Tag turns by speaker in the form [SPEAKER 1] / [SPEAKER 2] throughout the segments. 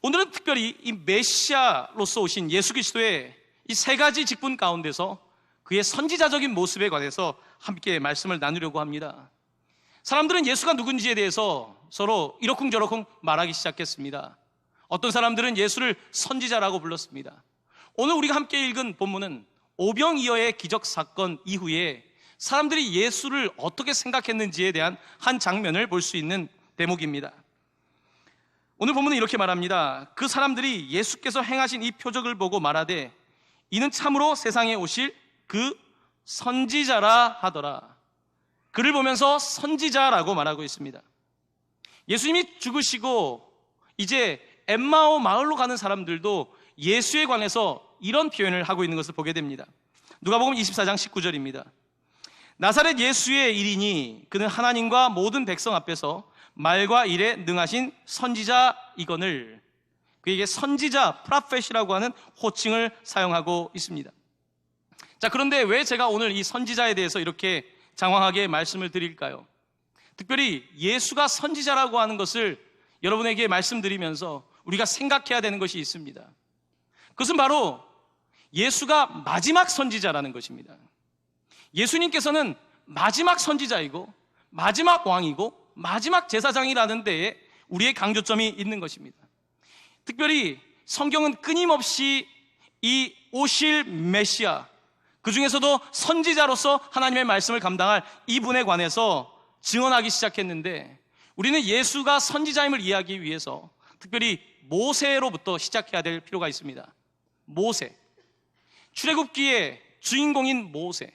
[SPEAKER 1] 오늘은 특별히 이 메시아로서 오신 예수 그리스도의 이 세 가지 직분 가운데서 그의 선지자적인 모습에 관해서 함께 말씀을 나누려고 합니다. 사람들은 예수가 누군지에 대해서 서로 이러쿵저러쿵 말하기 시작했습니다. 어떤 사람들은 예수를 선지자라고 불렀습니다. 오늘 우리가 함께 읽은 본문은 오병이어의 기적 사건 이후에 사람들이 예수를 어떻게 생각했는지에 대한 한 장면을 볼 수 있는 대목입니다. 오늘 본문은 이렇게 말합니다. 그 사람들이 예수께서 행하신 이 표적을 보고 말하되 이는 참으로 세상에 오실 그 선지자라 하더라. 그를 보면서 선지자라고 말하고 있습니다. 예수님이 죽으시고 이제 엠마오 마을로 가는 사람들도 예수에 관해서 이런 표현을 하고 있는 것을 보게 됩니다. 누가복음 24장 19절입니다. 나사렛 예수의 일이니 그는 하나님과 모든 백성 앞에서 말과 일에 능하신 선지자이거늘, 그에게 선지자, 프라펫이라고 하는 호칭을 사용하고 있습니다. 자, 그런데 왜 제가 오늘 이 선지자에 대해서 이렇게 장황하게 말씀을 드릴까요? 특별히 예수가 선지자라고 하는 것을 여러분에게 말씀드리면서 우리가 생각해야 되는 것이 있습니다. 그것은 바로 예수가 마지막 선지자라는 것입니다. 예수님께서는 마지막 선지자이고 마지막 왕이고 마지막 제사장이라는 데에 우리의 강조점이 있는 것입니다. 특별히 성경은 끊임없이 이 오실 메시아, 그 중에서도 선지자로서 하나님의 말씀을 감당할 이분에 관해서 증언하기 시작했는데, 우리는 예수가 선지자임을 이해하기 위해서 특별히 모세로부터 시작해야 될 필요가 있습니다. 모세, 출애굽기의 주인공인 모세.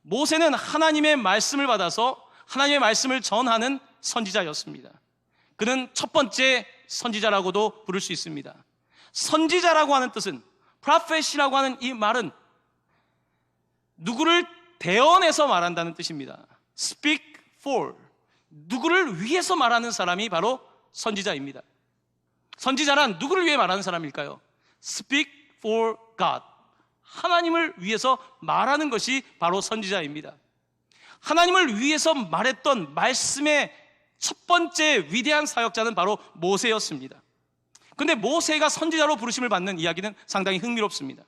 [SPEAKER 1] 모세는 하나님의 말씀을 받아서 하나님의 말씀을 전하는 선지자였습니다. 그는 첫 번째 선지자라고도 부를 수 있습니다. 선지자라고 하는 뜻은, 프라펫이라고 하는 이 말은 누구를 대언해서 말한다는 뜻입니다. Speak for, 누구를 위해서 말하는 사람이 바로 선지자입니다. 선지자란 누구를 위해 말하는 사람일까요? Speak for God, 하나님을 위해서 말하는 것이 바로 선지자입니다. 하나님을 위해서 말했던 말씀의 첫 번째 위대한 사역자는 바로 모세였습니다. 그런데 모세가 선지자로 부르심을 받는 이야기는 상당히 흥미롭습니다.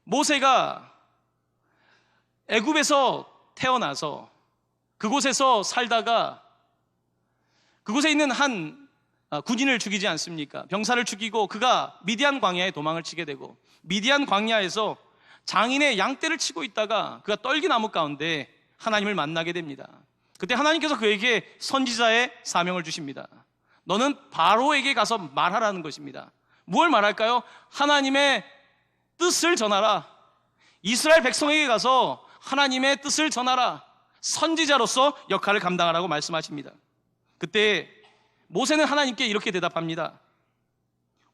[SPEAKER 1] 모세가 애굽에서 태어나서 그곳에서 살다가 그곳에 있는 한 군인을 죽이지 않습니까? 병사를 죽이고 그가 미디안 광야에 도망을 치게 되고, 미디안 광야에서 장인의 양떼를 치고 있다가 그가 떨기나무 가운데 하나님을 만나게 됩니다. 그때 하나님께서 그에게 선지자의 사명을 주십니다. 너는 바로에게 가서 말하라는 것입니다. 무엇을 말할까요? 하나님의 뜻을 전하라. 이스라엘 백성에게 가서 하나님의 뜻을 전하라. 선지자로서 역할을 감당하라고 말씀하십니다. 그때 모세는 하나님께 이렇게 대답합니다.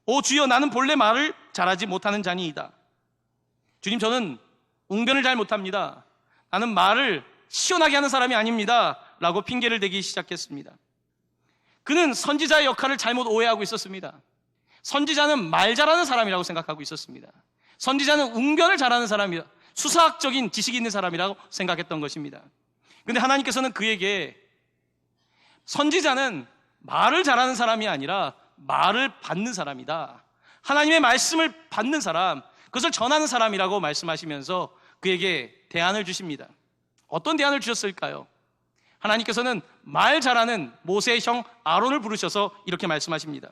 [SPEAKER 1] 오 주여, 나는 본래 말을 잘하지 못하는 자니이다. 주님, 저는 웅변을 잘 못합니다. 나는 말을 시원하게 하는 사람이 아닙니다 라고 핑계를 대기 시작했습니다. 그는 선지자의 역할을 잘못 오해하고 있었습니다. 선지자는 말 잘하는 사람이라고 생각하고 있었습니다. 선지자는 웅변을 잘하는 사람이다, 수사학적인 지식이 있는 사람이라고 생각했던 것입니다. 그런데 하나님께서는 그에게 선지자는 말을 잘하는 사람이 아니라 말을 받는 사람이다, 하나님의 말씀을 받는 사람, 그것을 전하는 사람이라고 말씀하시면서 그에게 대안을 주십니다. 어떤 대안을 주셨을까요? 하나님께서는 말 잘하는 모세의 형 아론을 부르셔서 이렇게 말씀하십니다.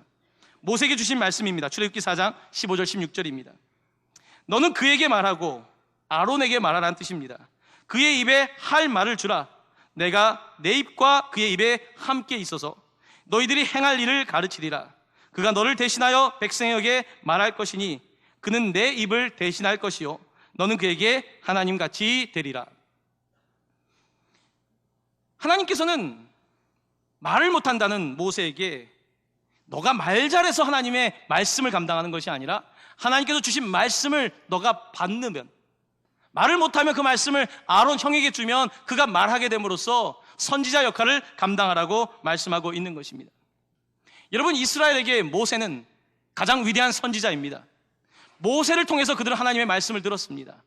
[SPEAKER 1] 모세에게 주신 말씀입니다. 출애굽기 4장 15절 16절입니다. 너는 그에게 말하고 아론에게 말하라는 뜻입니다. 그의 입에 할 말을 주라. 내가 내 입과 그의 입에 함께 있어서 너희들이 행할 일을 가르치리라. 그가 너를 대신하여 백성에게 말할 것이니 그는 내 입을 대신할 것이요 너는 그에게 하나님같이 되리라. 하나님께서는 말을 못한다는 모세에게 너가 말 잘해서 하나님의 말씀을 감당하는 것이 아니라 하나님께서 주신 말씀을 너가 받으면, 말을 못하면 그 말씀을 아론 형에게 주면 그가 말하게 됨으로써 선지자 역할을 감당하라고 말씀하고 있는 것입니다. 여러분, 이스라엘에게 모세는 가장 위대한 선지자입니다. 모세를 통해서 그들은 하나님의 말씀을 들었습니다.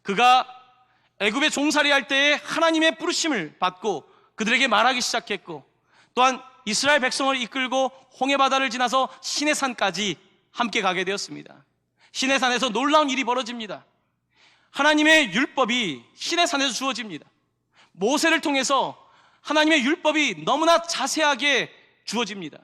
[SPEAKER 1] 그가 애굽에 종살이 할 때에 하나님의 부르심을 받고 그들에게 말하기 시작했고, 또한 이스라엘 백성을 이끌고 홍해바다를 지나서 시내산까지 함께 가게 되었습니다. 시내산에서 놀라운 일이 벌어집니다. 하나님의 율법이 시내산에서 주어집니다. 모세를 통해서 하나님의 율법이 너무나 자세하게 주어집니다.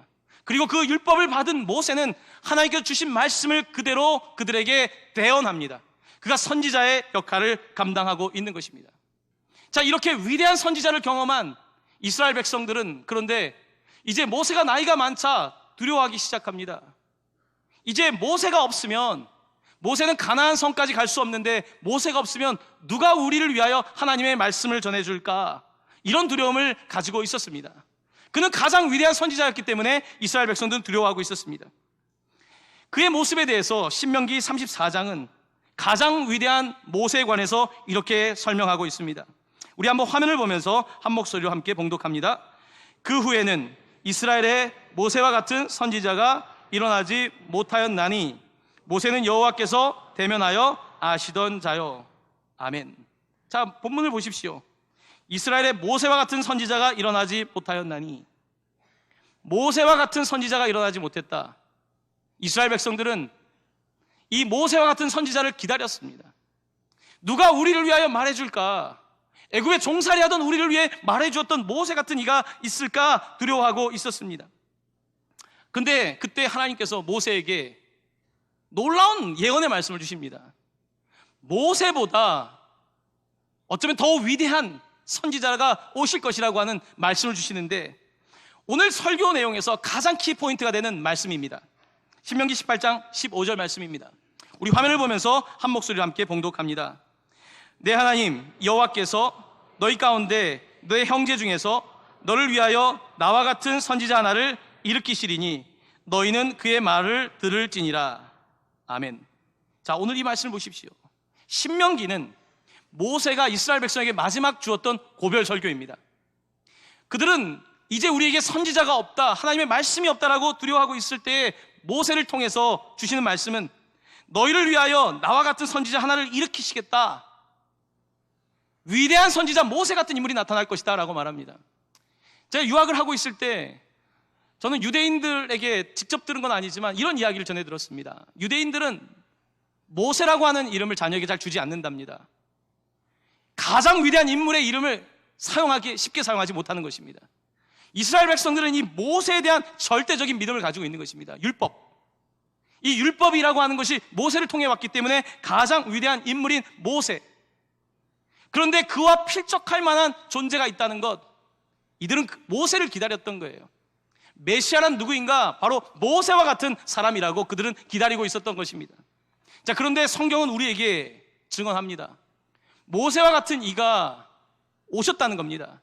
[SPEAKER 1] 그리고 그 율법을 받은 모세는 하나님께서 주신 말씀을 그대로 그들에게 대언합니다. 그가 선지자의 역할을 감당하고 있는 것입니다. 자, 이렇게 위대한 선지자를 경험한 이스라엘 백성들은 그런데 이제 모세가 나이가 많자 두려워하기 시작합니다. 이제 모세가 없으면, 모세는 가나안 성까지 갈 수 없는데 모세가 없으면 누가 우리를 위하여 하나님의 말씀을 전해줄까? 이런 두려움을 가지고 있었습니다. 그는 가장 위대한 선지자였기 때문에 이스라엘 백성들은 두려워하고 있었습니다. 그의 모습에 대해서 신명기 34장은 가장 위대한 모세에 관해서 이렇게 설명하고 있습니다. 우리 한번 화면을 보면서 한 목소리로 함께 봉독합니다. 그 후에는 이스라엘의 모세와 같은 선지자가 일어나지 못하였나니 모세는 여호와께서 대면하여 아시던 자요. 아멘. 자, 본문을 보십시오. 이스라엘의 모세와 같은 선지자가 일어나지 못하였나니, 모세와 같은 선지자가 일어나지 못했다. 이스라엘 백성들은 이 모세와 같은 선지자를 기다렸습니다. 누가 우리를 위하여 말해줄까? 애굽에 종살이하던 우리를 위해 말해주었던 모세 같은 이가 있을까 두려워하고 있었습니다. 근데 그때 하나님께서 모세에게 놀라운 예언의 말씀을 주십니다. 모세보다 어쩌면 더 위대한 선지자가 오실 것이라고 하는 말씀을 주시는데, 오늘 설교 내용에서 가장 키포인트가 되는 말씀입니다. 신명기 18장 15절 말씀입니다. 우리 화면을 보면서 한 목소리로 함께 봉독합니다. 내 하나님 여호와께서 너희 가운데 너의 형제 중에서 너를 위하여 나와 같은 선지자 하나를 일으키시리니 너희는 그의 말을 들을지니라. 아멘. 자, 오늘 이 말씀을 보십시오. 신명기는 모세가 이스라엘 백성에게 마지막 주었던 고별 설교입니다. 그들은 이제 우리에게 선지자가 없다, 하나님의 말씀이 없다라고 두려워하고 있을 때에 모세를 통해서 주시는 말씀은 너희를 위하여 나와 같은 선지자 하나를 일으키시겠다, 위대한 선지자 모세 같은 인물이 나타날 것이다 라고 말합니다. 제가 유학을 하고 있을 때 저는 유대인들에게 직접 들은 건 아니지만 이런 이야기를 전해 들었습니다. 유대인들은 모세라고 하는 이름을 자녀에게 잘 주지 않는답니다. 가장 위대한 인물의 이름을 쉽게 사용하지 못하는 것입니다. 이스라엘 백성들은 이 모세에 대한 절대적인 믿음을 가지고 있는 것입니다. 율법. 이 율법이라고 하는 것이 모세를 통해 왔기 때문에 가장 위대한 인물인 모세. 그런데 그와 필적할 만한 존재가 있다는 것, 이들은 모세를 기다렸던 거예요. 메시아란 누구인가? 바로 모세와 같은 사람이라고 그들은 기다리고 있었던 것입니다. 자, 그런데 성경은 우리에게 증언합니다. 모세와 같은 이가 오셨다는 겁니다.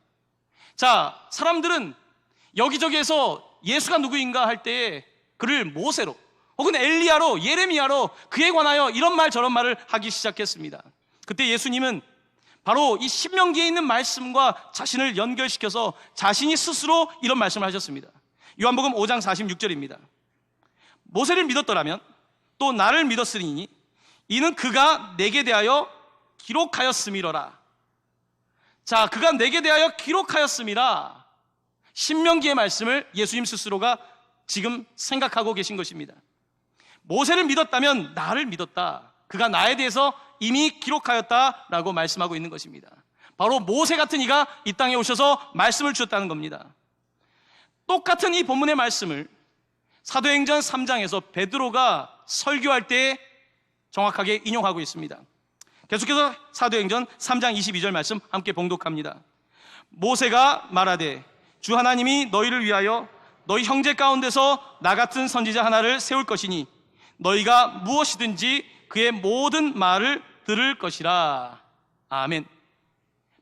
[SPEAKER 1] 자, 사람들은 여기저기에서 예수가 누구인가 할 때에 그를 모세로 혹은 엘리야로, 예레미야로 그에 관하여 이런 말 저런 말을 하기 시작했습니다. 그때 예수님은 바로 이 신명기에 있는 말씀과 자신을 연결시켜서 자신이 스스로 이런 말씀을 하셨습니다. 요한복음 5장 46절입니다. 모세를 믿었더라면 또 나를 믿었으니 이는 그가 내게 대하여 기록하였음이로라. 자, 그가 내게 대하여 기록하였음이라. 신명기의 말씀을 예수님 스스로가 지금 생각하고 계신 것입니다. 모세를 믿었다면 나를 믿었다. 그가 나에 대해서 이미 기록하였다라고 말씀하고 있는 것입니다. 바로 모세 같은 이가 이 땅에 오셔서 말씀을 주셨다는 겁니다. 똑같은 이 본문의 말씀을 사도행전 3장에서 베드로가 설교할 때 정확하게 인용하고 있습니다. 계속해서 사도행전 3장 22절 말씀 함께 봉독합니다. 모세가 말하되 주 하나님이 너희를 위하여 너희 형제 가운데서 나 같은 선지자 하나를 세울 것이니 너희가 무엇이든지 그의 모든 말을 들을 것이라. 아멘.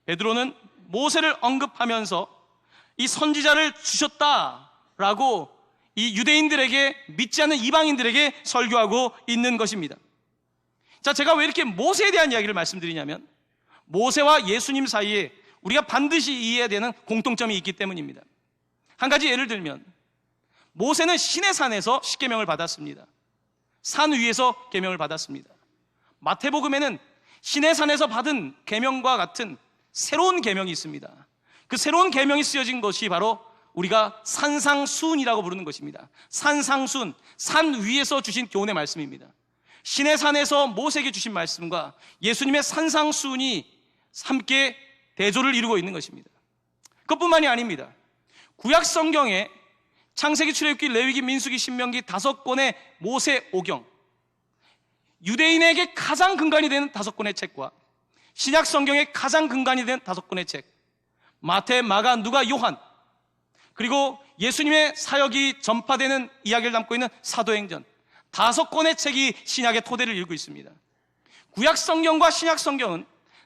[SPEAKER 1] 베드로는 모세를 언급하면서 이 선지자를 주셨다라고 이 유대인들에게, 믿지 않는 이방인들에게 설교하고 있는 것입니다. 자, 제가 왜 이렇게 모세에 대한 이야기를 말씀드리냐면 모세와 예수님 사이에 우리가 반드시 이해해야 되는 공통점이 있기 때문입니다. 한 가지 예를 들면 모세는 시내산에서 십계명을 받았습니다. 산 위에서 계명을 받았습니다. 마태복음에는 시내산에서 받은 계명과 같은 새로운 계명이 있습니다. 그 새로운 계명이 쓰여진 것이 바로 우리가 산상수훈이라고 부르는 것입니다. 산상수훈, 산 위에서 주신 교훈의 말씀입니다. 신의 산에서 모세에게 주신 말씀과 예수님의 산상수훈이 함께 대조를 이루고 있는 것입니다. 그것뿐만이 아닙니다. 구약 성경에 창세기, 출애굽기, 레위기, 민수기, 신명기 5권의 모세 오경, 유대인에게 가장 근간이 되는 5권의 책과 신약 성경에 가장 근간이 되는 5권의 책, 마태, 마가, 누가, 요한, 그리고 예수님의 사역이 전파되는 이야기를 담고 있는 사도행전, 5권의 책이 신약의 토대를 이루고 있습니다. 구약 성경과 신약 성경은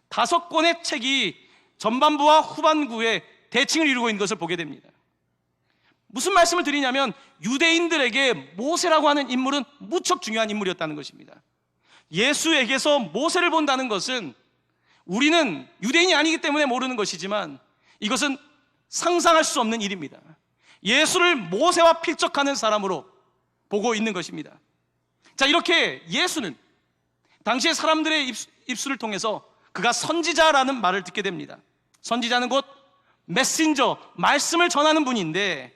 [SPEAKER 1] 5권의 책이 전반부와 후반부에 대칭을 이루고 있는 것을 보게 됩니다. 무슨 말씀을 드리냐면 유대인들에게 모세라고 하는 인물은 무척 중요한 인물이었다는 것입니다. 예수에게서 모세를 본다는 것은 우리는 유대인이 아니기 때문에 모르는 것이지만 이것은 상상할 수 없는 일입니다. 예수를 모세와 필적하는 사람으로 보고 있는 것입니다. 자, 이렇게 예수는 당시의 사람들의 입술을 통해서 그가 선지자라는 말을 듣게 됩니다. 선지자는 곧 메신저, 말씀을 전하는 분인데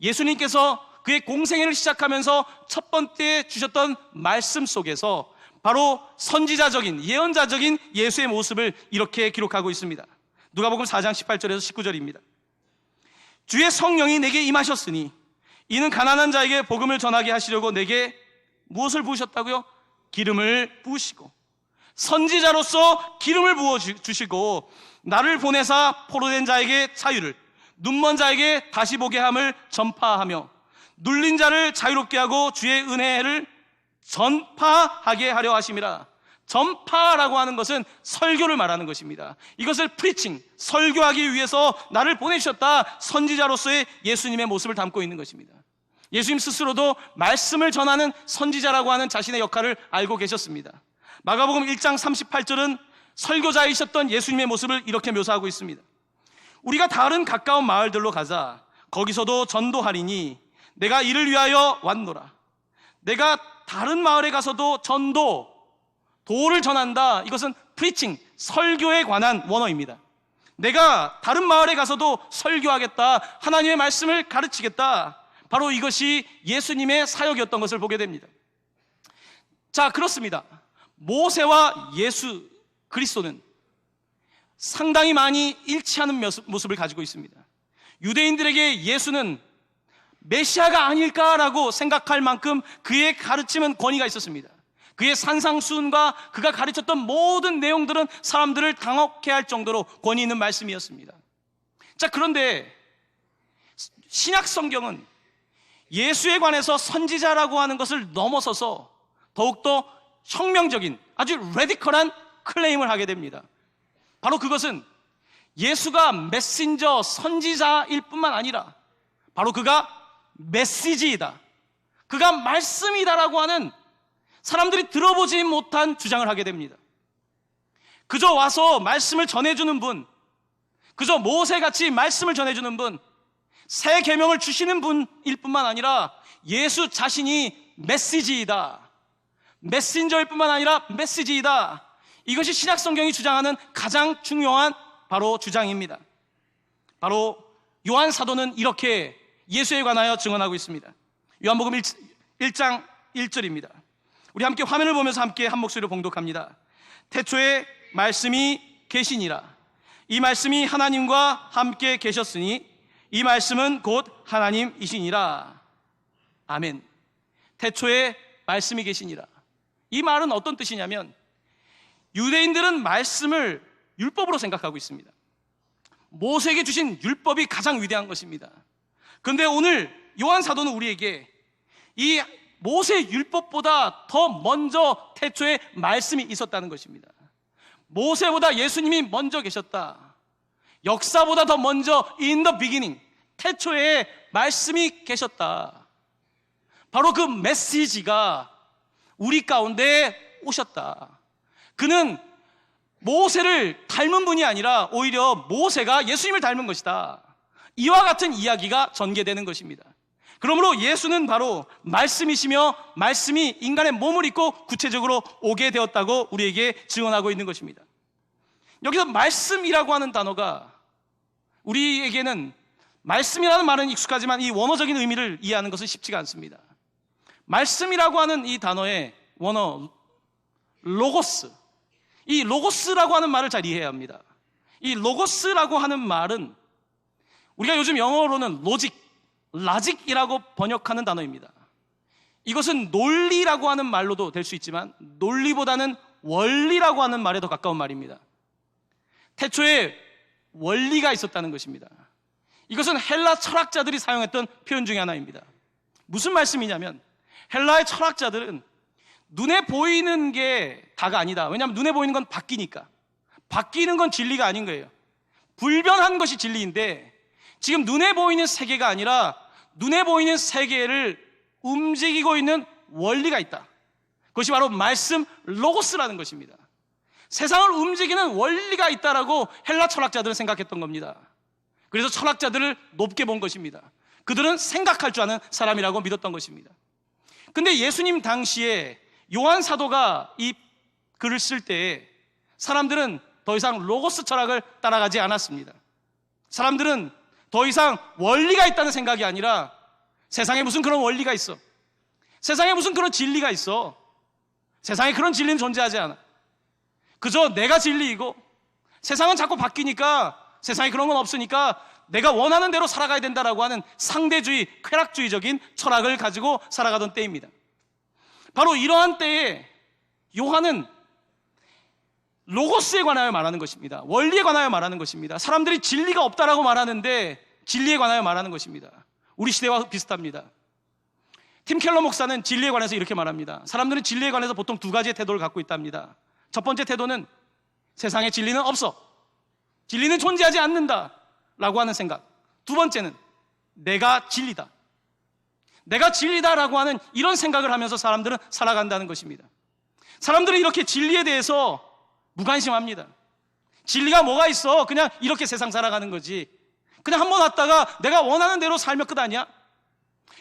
[SPEAKER 1] 예수님께서 그의 공생애를 시작하면서 첫 번째 주셨던 말씀 속에서 바로 선지자적인, 예언자적인 예수의 모습을 이렇게 기록하고 있습니다. 누가복음 4장 18절에서 19절입니다. 주의 성령이 내게 임하셨으니 이는 가난한 자에게 복음을 전하게 하시려고 내게 무엇을 부으셨다고요? 기름을 부으시고 선지자로서 기름을 부어주시고 나를 보내사 포로된 자에게 자유를, 눈먼 자에게 다시 보게 함을 전파하며 눌린 자를 자유롭게 하고 주의 은혜를 전파하게 하려 하심이라. 전파라고 하는 것은 설교를 말하는 것입니다. 이것을 프리칭, 설교하기 위해서 나를 보내주셨다, 선지자로서의 예수님의 모습을 담고 있는 것입니다. 예수님 스스로도 말씀을 전하는 선지자라고 하는 자신의 역할을 알고 계셨습니다. 마가복음 1장 38절은 설교자이셨던 예수님의 모습을 이렇게 묘사하고 있습니다. 우리가 다른 가까운 마을들로 가자. 거기서도 전도하리니 내가 이를 위하여 왔노라. 내가 다른 마을에 가서도 도를 전한다. 이것은 프리칭, 설교에 관한 원어입니다. 내가 다른 마을에 가서도 설교하겠다, 하나님의 말씀을 가르치겠다. 바로 이것이 예수님의 사역이었던 것을 보게 됩니다. 자, 그렇습니다. 모세와 예수 그리스도는 상당히 많이 일치하는 모습을 가지고 있습니다. 유대인들에게 예수는 메시아가 아닐까라고 생각할 만큼 그의 가르침은 권위가 있었습니다. 그의 산상수훈과 그가 가르쳤던 모든 내용들은 사람들을 당혹해 할 정도로 권위 있는 말씀이었습니다. 자, 그런데 신약 성경은 예수에 관해서 선지자라고 하는 것을 넘어서서 더욱더 혁명적인, 아주 레디컬한 클레임을 하게 됩니다. 바로 그것은 예수가 메신저, 선지자일 뿐만 아니라 바로 그가 메시지이다, 그가 말씀이다라고 하는 사람들이 들어보지 못한 주장을 하게 됩니다. 그저 와서 말씀을 전해주는 분, 그저 모세같이 말씀을 전해주는 분, 새 계명을 주시는 분일 뿐만 아니라 예수 자신이 메시지이다, 메신저일 뿐만 아니라 메시지이다. 이것이 신약 성경이 주장하는 가장 중요한 바로 주장입니다. 바로 요한 사도는 이렇게 예수에 관하여 증언하고 있습니다. 요한복음 1장 1절입니다. 우리 함께 화면을 보면서 함께 한 목소리로 봉독합니다. 태초에 말씀이 계시니라. 이 말씀이 하나님과 함께 계셨으니 이 말씀은 곧 하나님이시니라. 아멘. 태초에 말씀이 계시니라. 이 말은 어떤 뜻이냐면 유대인들은 말씀을 율법으로 생각하고 있습니다. 모세에게 주신 율법이 가장 위대한 것입니다. 그런데 오늘 요한 사도는 우리에게 이 모세 율법보다 더 먼저 태초에 말씀이 있었다는 것입니다. 모세보다 예수님이 먼저 계셨다. 역사보다 더 먼저 in the beginning, 태초에 말씀이 계셨다. 바로 그 메시지가 우리 가운데 오셨다. 그는 모세를 닮은 분이 아니라 오히려 모세가 예수님을 닮은 것이다. 이와 같은 이야기가 전개되는 것입니다. 그러므로 예수는 바로 말씀이시며 말씀이 인간의 몸을 입고 구체적으로 오게 되었다고 우리에게 증언하고 있는 것입니다. 여기서 말씀이라고 하는 단어가 우리에게는 말씀이라는 말은 익숙하지만 이 원어적인 의미를 이해하는 것은 쉽지가 않습니다. 말씀이라고 하는 이 단어의 원어 로고스, 이 로고스라고 하는 말을 잘 이해해야 합니다. 이 로고스라고 하는 말은 우리가 요즘 영어로는 로직, 라직이라고 번역하는 단어입니다. 이것은 논리라고 하는 말로도 될 수 있지만 논리보다는 원리라고 하는 말에 더 가까운 말입니다. 태초에 원리가 있었다는 것입니다. 이것은 헬라 철학자들이 사용했던 표현 중에 하나입니다. 무슨 말씀이냐면 헬라의 철학자들은 눈에 보이는 게 다가 아니다. 왜냐하면 눈에 보이는 건 바뀌니까. 바뀌는 건 진리가 아닌 거예요. 불변한 것이 진리인데 지금 눈에 보이는 세계가 아니라 눈에 보이는 세계를 움직이고 있는 원리가 있다. 그것이 바로 말씀 로고스라는 것입니다. 세상을 움직이는 원리가 있다라고 헬라 철학자들은 생각했던 겁니다. 그래서 철학자들을 높게 본 것입니다. 그들은 생각할 줄 아는 사람이라고 믿었던 것입니다. 근데 예수님 당시에 요한 사도가 이 글을 쓸 때 사람들은 더 이상 로고스 철학을 따라가지 않았습니다. 사람들은 더 이상 원리가 있다는 생각이 아니라 세상에 무슨 그런 원리가 있어, 세상에 무슨 그런 진리가 있어, 세상에 그런 진리는 존재하지 않아. 그저 내가 진리이고 세상은 자꾸 바뀌니까 세상에 그런 건 없으니까 내가 원하는 대로 살아가야 된다라고 하는 상대주의, 쾌락주의적인 철학을 가지고 살아가던 때입니다. 바로 이러한 때에 요한은 로고스에 관하여 말하는 것입니다. 원리에 관하여 말하는 것입니다. 사람들이 진리가 없다라고 말하는데 진리에 관하여 말하는 것입니다. 우리 시대와 비슷합니다. 팀 켈러 목사는 진리에 관해서 이렇게 말합니다. 사람들은 진리에 관해서 보통 두 가지의 태도를 갖고 있답니다. 첫 번째 태도는 세상에 진리는 없어, 진리는 존재하지 않는다 라고 하는 생각. 두 번째는 내가 진리다, 내가 진리다라고 하는 이런 생각을 하면서 사람들은 살아간다는 것입니다. 사람들은 이렇게 진리에 대해서 무관심합니다. 진리가 뭐가 있어, 그냥 이렇게 세상 살아가는 거지, 그냥 한번 왔다가 내가 원하는 대로 살면 끝 아니야?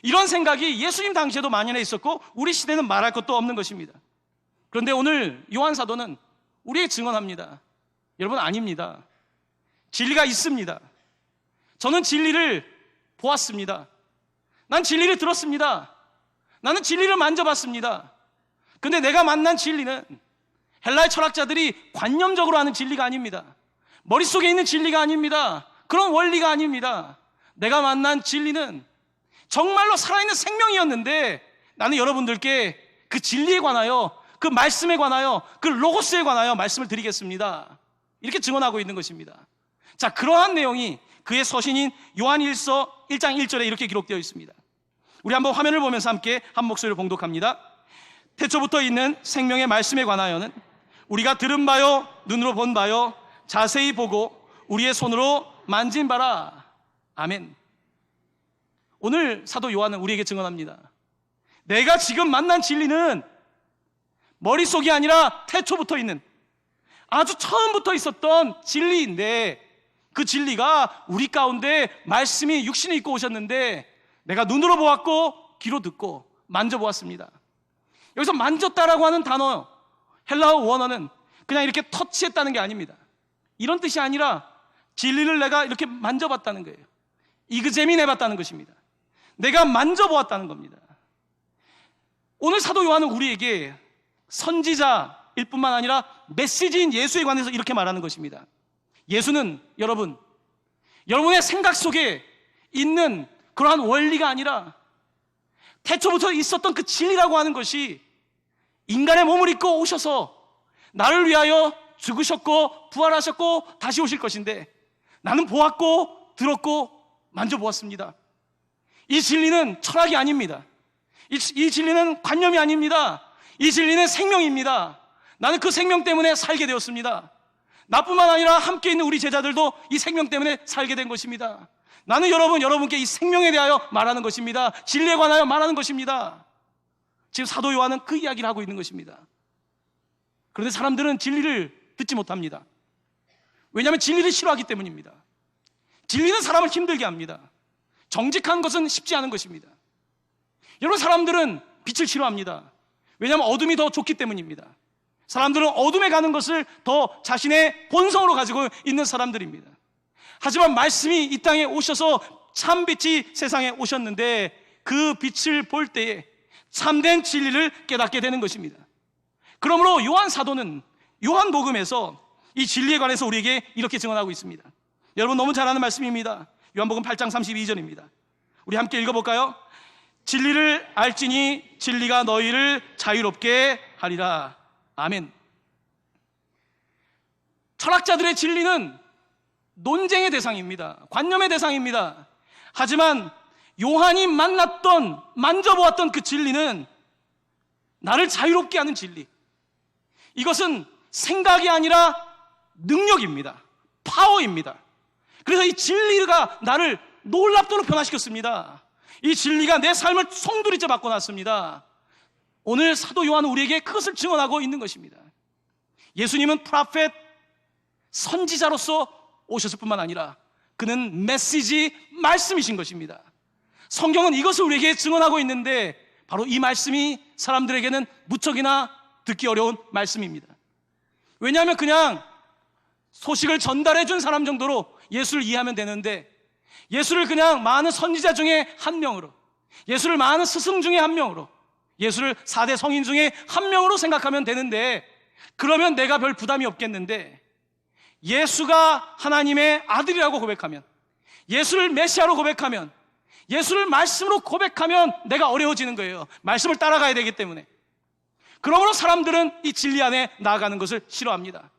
[SPEAKER 1] 이런 생각이 예수님 당시에도 만연해 있었고 우리 시대는 말할 것도 없는 것입니다. 그런데 오늘 요한 사도는 우리에게 증언합니다. 여러분, 아닙니다. 진리가 있습니다. 저는 진리를 보았습니다. 난 진리를 들었습니다. 나는 진리를 만져봤습니다. 근데 내가 만난 진리는 헬라의 철학자들이 관념적으로 하는 진리가 아닙니다. 머릿속에 있는 진리가 아닙니다. 그런 원리가 아닙니다. 내가 만난 진리는 정말로 살아있는 생명이었는데 나는 여러분들께 그 진리에 관하여, 그 말씀에 관하여, 그 로고스에 관하여 말씀을 드리겠습니다. 이렇게 증언하고 있는 것입니다. 자, 그러한 내용이 그의 서신인 요한일서 1장 1절에 이렇게 기록되어 있습니다. 우리 한번 화면을 보면서 함께 한 목소리로 봉독합니다. 태초부터 있는 생명의 말씀에 관하여는 우리가 들은 바요, 눈으로 본 바요, 자세히 보고 우리의 손으로 만진 바라. 아멘. 오늘 사도 요한은 우리에게 증언합니다. 내가 지금 만난 진리는 머릿속이 아니라 태초부터 있는, 아주 처음부터 있었던 진리인데 그 진리가 우리 가운데 말씀이 육신이 입고 오셨는데 내가 눈으로 보았고 귀로 듣고 만져보았습니다. 여기서 만졌다라고 하는 단어, 헬라어 원어는 그냥 이렇게 터치했다는 게 아닙니다. 이런 뜻이 아니라 진리를 내가 이렇게 만져봤다는 거예요. 이그제민해봤다는 것입니다. 내가 만져보았다는 겁니다. 오늘 사도 요한은 우리에게 선지자일 뿐만 아니라 메시지인 예수에 관해서 이렇게 말하는 것입니다. 예수는 여러분의 생각 속에 있는 그러한 원리가 아니라 태초부터 있었던 그 진리라고 하는 것이 인간의 몸을 입고 오셔서 나를 위하여 죽으셨고 부활하셨고 다시 오실 것인데 나는 보았고 들었고 만져보았습니다. 이 진리는 철학이 아닙니다. 이 진리는 관념이 아닙니다. 이 진리는 생명입니다. 나는 그 생명 때문에 살게 되었습니다. 나뿐만 아니라 함께 있는 우리 제자들도 이 생명 때문에 살게 된 것입니다. 나는 여러분께 이 생명에 대하여 말하는 것입니다. 진리에 관하여 말하는 것입니다. 지금 사도 요한은 그 이야기를 하고 있는 것입니다. 그런데 사람들은 진리를 듣지 못합니다. 왜냐하면 진리를 싫어하기 때문입니다. 진리는 사람을 힘들게 합니다. 정직한 것은 쉽지 않은 것입니다. 여러분, 사람들은 빛을 싫어합니다. 왜냐하면 어둠이 더 좋기 때문입니다. 사람들은 어둠에 가는 것을 더 자신의 본성으로 가지고 있는 사람들입니다. 하지만 말씀이 이 땅에 오셔서 참 빛이 세상에 오셨는데 그 빛을 볼 때에 참된 진리를 깨닫게 되는 것입니다. 그러므로 요한 사도는 요한복음에서 이 진리에 관해서 우리에게 이렇게 증언하고 있습니다. 여러분 너무 잘 아는 말씀입니다. 요한복음 8장 32절입니다. 우리 함께 읽어볼까요? 진리를 알지니 진리가 너희를 자유롭게 하리라. 아멘. 철학자들의 진리는 논쟁의 대상입니다. 관념의 대상입니다. 하지만 요한이 만져보았던 그 진리는 나를 자유롭게 하는 진리. 이것은 생각이 아니라 능력입니다. 파워입니다. 그래서 이 진리가 나를 놀랍도록 변화시켰습니다. 이 진리가 내 삶을 송두리째 바꿔놨습니다. 오늘 사도 요한은 우리에게 그것을 증언하고 있는 것입니다. 예수님은 프로페트, 선지자로서 오셨을 뿐만 아니라 그는 메시지, 말씀이신 것입니다. 성경은 이것을 우리에게 증언하고 있는데 바로 이 말씀이 사람들에게는 무척이나 듣기 어려운 말씀입니다. 왜냐하면 그냥 소식을 전달해 준 사람 정도로 예수를 이해하면 되는데, 예수를 그냥 많은 선지자 중에 한 명으로, 예수를 많은 스승 중에 한 명으로, 예수를 4대 성인 중에 한 명으로 생각하면 되는데, 그러면 내가 별 부담이 없겠는데, 예수가 하나님의 아들이라고 고백하면, 예수를 메시아로 고백하면, 예수를 말씀으로 고백하면 내가 어려워지는 거예요. 말씀을 따라가야 되기 때문에. 그러므로 사람들은 이 진리 안에 나아가는 것을 싫어합니다.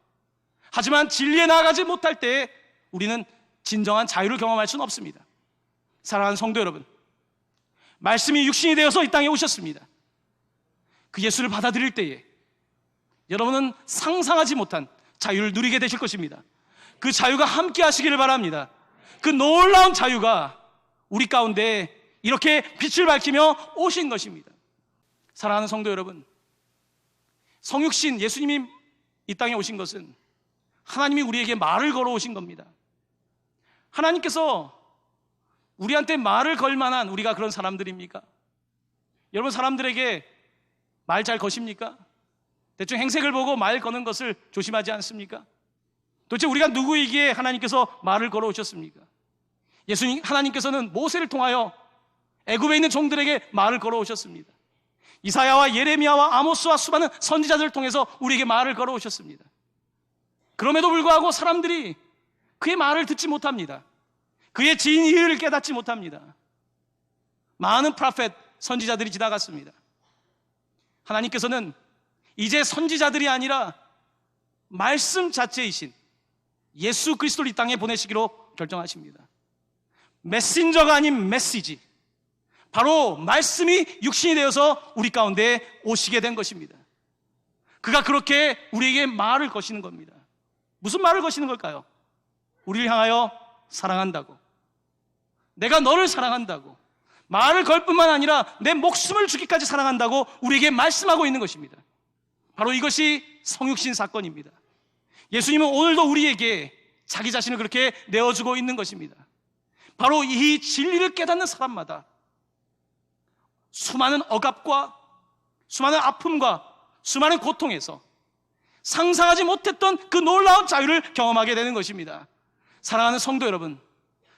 [SPEAKER 1] 하지만 진리에 나아가지 못할 때 우리는 진정한 자유를 경험할 수는 없습니다. 사랑하는 성도 여러분, 말씀이 육신이 되어서 이 땅에 오셨습니다. 그 예수를 받아들일 때에 여러분은 상상하지 못한 자유를 누리게 되실 것입니다. 그 자유가 함께 하시기를 바랍니다. 그 놀라운 자유가 우리 가운데 이렇게 빛을 밝히며 오신 것입니다. 사랑하는 성도 여러분, 성육신 예수님이 이 땅에 오신 것은 하나님이 우리에게 말을 걸어오신 겁니다. 하나님께서 우리한테 말을 걸 만한 우리가 그런 사람들입니까? 여러분, 사람들에게 말 잘 거십니까? 대충 행색을 보고 말 거는 것을 조심하지 않습니까? 도대체 우리가 누구이기에 하나님께서 말을 걸어오셨습니까? 예수님, 하나님께서는 모세를 통하여 애굽에 있는 종들에게 말을 걸어오셨습니다. 이사야와 예레미야와 아모스와 수많은 선지자들을 통해서 우리에게 말을 걸어오셨습니다. 그럼에도 불구하고 사람들이 그의 말을 듣지 못합니다. 그의 진리를 깨닫지 못합니다. 많은 프로페트, 선지자들이 지나갔습니다. 하나님께서는 이제 선지자들이 아니라 말씀 자체이신 예수 그리스도를 이 땅에 보내시기로 결정하십니다. 메신저가 아닌 메시지, 바로 말씀이 육신이 되어서 우리 가운데 오시게 된 것입니다. 그가 그렇게 우리에게 말을 거시는 겁니다. 무슨 말을 거시는 걸까요? 우리를 향하여 사랑한다고, 내가 너를 사랑한다고, 말을 걸 뿐만 아니라 내 목숨을 주기까지 사랑한다고 우리에게 말씀하고 있는 것입니다. 바로 이것이 성육신 사건입니다. 예수님은 오늘도 우리에게 자기 자신을 그렇게 내어주고 있는 것입니다. 바로 이 진리를 깨닫는 사람마다 수많은 억압과 수많은 아픔과 수많은 고통에서 상상하지 못했던 그 놀라운 자유를 경험하게 되는 것입니다. 사랑하는 성도 여러분,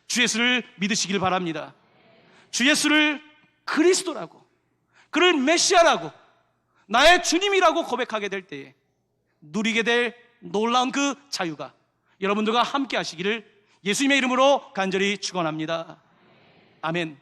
[SPEAKER 1] 주 예수를 믿으시길 바랍니다. 주 예수를 그리스도라고, 그를 메시아라고, 나의 주님이라고 고백하게 될 때에 누리게 될 놀라운 그 자유가 여러분들과 함께 하시기를 예수님의 이름으로 간절히 축원합니다. 아멘.